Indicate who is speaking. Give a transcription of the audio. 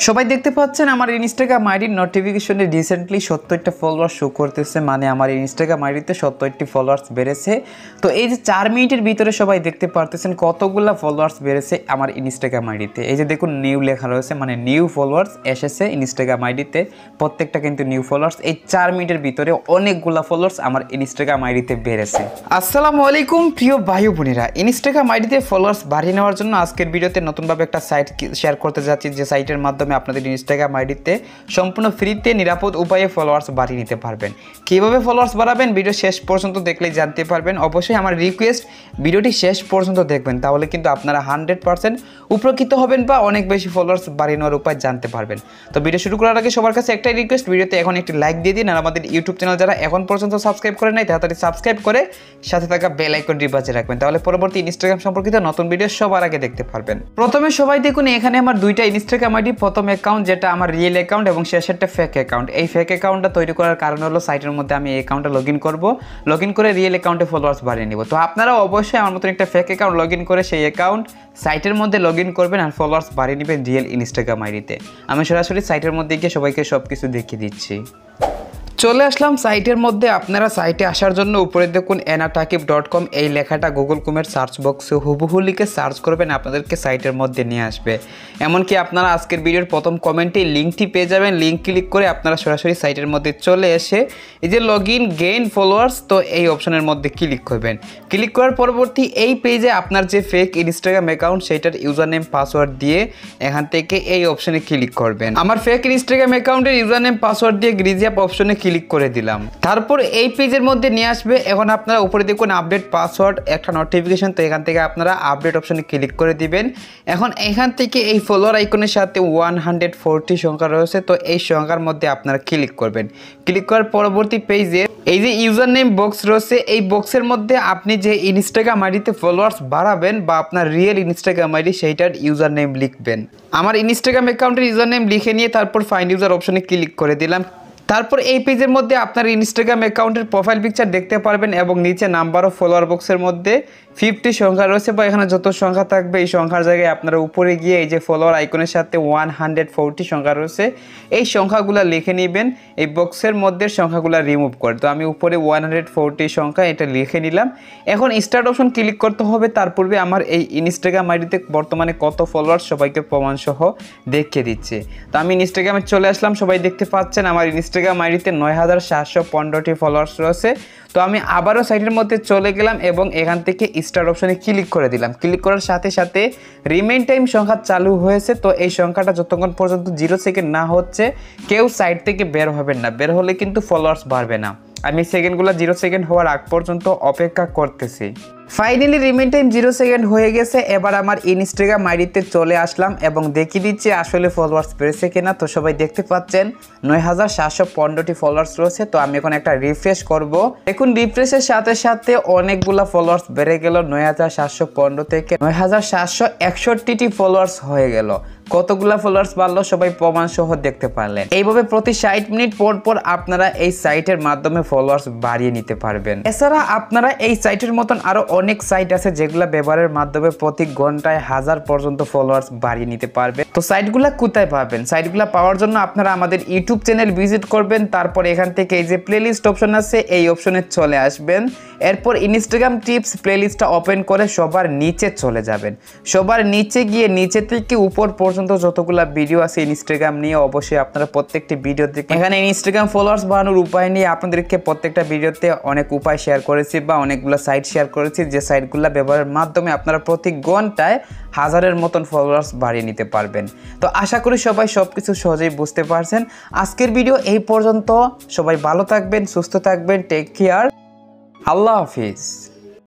Speaker 1: সবাই দেখতে পাচ্ছেন আমার ইনস্টাগ্রাম আইডির নোটিফিকেশনে রিসেন্টলি 70টা ফলোয়ার্স শো করতেছে, মানে আমার ইনস্টাগ্রাম আইডিতে 70টি ফলোয়ার্স বেড়েছে। তো এই যে 4 মিনিটের ভিতরে সবাই দেখতে পারতেছেন কতগুলা ফলোয়ার্স বেড়েছে আমার ইনস্টাগ্রাম আইডিতে। এই যে দেখুন নিউ লেখা রয়েছে, মানে নিউ ফলোয়ার্স এসেছে ইনস্টাগ্রাম আইডিতে, প্রত্যেকটা কিন্তু নিউ ফলোয়ার্স। এই 4 মিনিটের ভিতরে অনেকগুলা ফলোয়ার্স আমার ইনস্টাগ্রাম আইডিতে বেড়েছে। আসসালামু আলাইকুম প্রিয় ভাই বোনেরা, ইনস্টাগ্রাম আইডিতে ফলোয়ার্স বাড়িয়ে নেওয়ার জন্য আজকের ভিডিওতে নতুনভাবে একটা সাইট শেয়ার করতে যাচ্ছি, যে সাইটের মাধ্যমে আপনাদের ইনস্টাগ্রাম আইডিতে সম্পূর্ণ ফ্রিতে নিরাপদ উপায়ে ফলোয়ার্স বাড়িয়ে নিতে পারবেন। কিভাবে ফলোয়ার্স বাড়াবেন ভিডিও শেষ পর্যন্ত দেখলেই জানতে পারবেন। অবশ্যই আমার রিকোয়েস্ট ভিডিওটি শেষ পর্যন্ত দেখবেন, তাহলে কিন্তু আপনারা 100% উপকৃত হবেন বা অনেক বেশি ফলোয়ার্স বাড়িয়ে নেওয়ার উপায় জানতে পারবেন। তো ভিডিও শুরু করার আগে সবার কাছে একটাই রিকোয়েস্ট, ভিডিওতে এখন একটি লাইক দিয়ে দিন, আর আমাদের ইউটিউব চ্যানেল যারা এখন পর্যন্ত সাবস্ক্রাইব করে নাই তাড়াতাড়ি সাবস্ক্রাইব করে সাথে থাকা বেল আইকনটি বাজিয়ে রাখবেন, তাহলে পরবর্তী ইনস্টাগ্রাম সম্পর্কিত নতুন ভিডিও সবার আগে দেখতে পারবেন। প্রথমে সবাই দেখুন এখানে আমার দুইটা ইনস্টাগ্রাম আইডি, প্রথম অ্যাকাউন্ট যেটা আমার রিয়েল অ্যাকাউন্ট এবং শেষেরটা ফেক অ্যাকাউন্ট। এই ফেক অ্যাকাউন্টটা তৈরি করার কারণ হলো সাইটের মধ্যে আমি এই অ্যাকাউন্টটা লগ ইন করবো, লগ ইন করে রিয়েল অ্যাকাউন্টে ফলোয়ার্স বাড়িয়ে নিব। তো আপনারাও অবশ্যই আমার মতন একটা ফেক অ্যাকাউন্ট লগ ইন করে সেই অ্যাকাউন্ট সাইটের মধ্যে লগ ইন করবেন আর ফলোয়ার্স বাড়িয়ে নেবেন রিয়েল ইনস্টাগ্রাম আইডিতে। আমি সরাসরি সাইটের মধ্যে গিয়ে সবাইকে সব কিছু দেখিয়ে দিচ্ছি। চলে আসলাম সাইটের মধ্যে। আপনারা সাইটে আসার জন্য উপরে দেখুন enatakib.com এই লেখাটা গুগল ক্রোমের সার্চ বক্সে হুবহু লিখে সার্চ করবেন, আপনাদেরকে সাইটের মধ্যে নিয়ে আসবে। এমনকি আপনারা আজকের ভিডিওর প্রথম কমেন্টে লিঙ্কটি পেয়ে যাবেন, লিঙ্ক ক্লিক করে আপনারা সরাসরি সাইটের মধ্যে চলে এসে এই যে লগ ইন গেইন ফলোয়ার্স, তো এই অপশনের মধ্যে ক্লিক করবেন। ক্লিক করার পরবর্তী এই পেজে আপনার যে ফেক ইনস্টাগ্রাম অ্যাকাউন্ট সেইটার ইউজার নেম পাসওয়ার্ড দিয়ে এখান থেকে এই অপশনে ক্লিক করবেন। আমার ফেক ইনস্টাগ্রাম অ্যাকাউন্টের ইউজার নেম পাসওয়ার্ড দিয়ে গ্রিজ অ্যাপ অপশনে ক্লিক করে দিলাম। তারপর এই পেজের মধ্যে নিয়ে আসবে। এখন আপনারা উপরে দেখুন আপডেট পাসওয়ার্ড একটা নোটিফিকেশন, তো এখান থেকে আপনারা আপডেট অপশনে ক্লিক করে দিবেন। এখন এখান থেকে এই ফলোয়ার আইকনের সাথে 140 সংখ্যা রয়েছে, তো এই সংখ্যার মধ্যে আপনারা ক্লিক করবেন। ক্লিক করার পরবর্তী পেজে এই যে ইউজার নেম বক্স রয়েছে, এই বক্সের মধ্যে আপনি যে ইনস্টাগ্রাম আইডিতে ফলোয়ার্স বাড়াবেন বা আপনার রিয়েল ইনস্টাগ্রাম আইডি সেইটার ইউজার নেম লিখবেন। আমার ইনস্টাগ্রাম অ্যাকাউন্টের ইউজার নেম লিখে নিয়ে তারপর ফাইন্ড ইউজার অপশনে ক্লিক করে দিলাম। তারপর এই পেজের মধ্যে আপনার ইনস্টাগ্রাম অ্যাকাউন্টের প্রোফাইল পিকচার দেখতে পারবেন এবং নিচে নাম্বার অফ ফলোয়ার বক্সের মধ্যে 50 সংখ্যা রয়েছে, বা এখানে যত সংখ্যা থাকবে এই সংখ্যার জায়গায় আপনারা উপরে গিয়ে এই যে ফলোয়ার আইকনের সাথে 140 সংখ্যা রয়েছে এই সংখ্যাগুলো লিখে নেবেন। এই বক্সের মধ্যে সংখ্যাগুলো রিমুভ করে, তো আমি উপরে 140 সংখ্যা এটা লিখে নিলাম। এখন স্টার্ট অপশন ক্লিক করতে হবে। তার পূর্বে আমার এই ইনস্টাগ্রাম আইডিতে বর্তমানে কত ফলোয়ার সবাইকে প্রমাণ সহ দেখিয়ে দিচ্ছে। তো আমি ইনস্টাগ্রামে চলে আসলাম, সবাই দেখতে পাচ্ছেন আমার ইনস্টাগ্রাম আইডিতে 9715টি ফলোয়ার্স রয়েছে। তো আমি আবারও সাইটের মধ্যে চলে গেলাম এবং এখান থেকে স্টার্ট অপশনে ক্লিক করে দিলাম। ক্লিক করার সাথে সাথে রিমেইন টাইম সংখ্যা চালু হয়েছে, তো এই সংখ্যাটা যতক্ষণ পর্যন্ত 0 সেকেন্ড না হচ্ছে কেউ সাইট থেকে বের হবেন না, বের হলে কিন্তু ফলোয়ার্স বাড়বে না। আমি সেকেন্ডগুলো 0 সেকেন্ড হওয়ার আগ পর্যন্ত অপেক্ষা করতেছি। ফাইনালি রিমেইন টাইম 0 সেকেন্ড হয়ে গেছে। এবার আমার ইনস্টাগ্রাম আইডিতে চলে আসলাম এবং দেখিয়ে দিচ্ছি আসলে ফলোয়ার্স বেড়েছে কিনা। তো সবাই দেখতে পাচ্ছেন 9715টি ফলোয়ার্স রয়েছে। তো আমি এখন একটা রিফ্রেশ করব। দেখুন রিফ্রেশের সাথে সাথে অনেকগুলা ফলোয়ার্স বেড়ে গেল, 9715 থেকে 9761টি ফলোয়ার্স হয়ে গেল। কতগুলা ফলোয়ার্স বাড়লো সবাই প্রমাণ সহ দেখতে পারলেন। এইভাবে প্রতি 60 মিনিট পর পর আপনারা এই সাইটের মাধ্যমে ফলোয়ার্স বাড়িয়ে নিতে পারবেন। এছাড়া আপনারা এই সাইটের মতন আরো অনেক সাইট আছে যেগুলো ব্যবহারের মাধ্যমে প্রতি ঘন্টায় 1000 পর্যন্ত ফলোয়ার্স বাড়িয়ে নিতে পারবে। তো সাইটগুলো কোথায় পাবেন? সাইটগুলো পাওয়ার জন্য আপনারা আমাদের ইউটিউব চ্যানেল ভিজিট করবেন, তারপর এখান থেকে এই যে প্লেলিস্ট অপশন আছে এই অপশনে চলে আসবেন। এরপর ইনস্টাগ্রাম টিপস প্লেলিস্টটা ওপেন করে সবার নিচে চলে যাবেন। সবার নিচে গিয়ে নিচে থেকে উপর পর্যন্ত যতগুলা ভিডিও আছে ইনস্টাগ্রাম নিয়ে অবশ্যই আপনারা প্রত্যেকটি ভিডিও দেখবেন। এখানে ইনস্টাগ্রাম ফলোয়ার্স বাড়ানোর উপায় নিয়ে আপনাদেরকে প্রত্যেকটা ভিডিওতে অনেক উপায় শেয়ার করেছি বা অনেকগুলো সাইট শেয়ার করেছি, যে সাইটগুলো ব্যবহারের মাধ্যমে আপনারা প্রতি ঘন্টায় 1000-এর মতন ফলোয়ার্স বাড়িয়ে নিতে পারবেন। তো আশা করি সবাই সবকিছু সহজেই বুঝতে পারছেন। আজকের ভিডিও এই পর্যন্ত। সবাই ভালো থাকবেন, সুস্থ থাকবেন, টেক কেয়ার, আল্লাহ হাফিজ।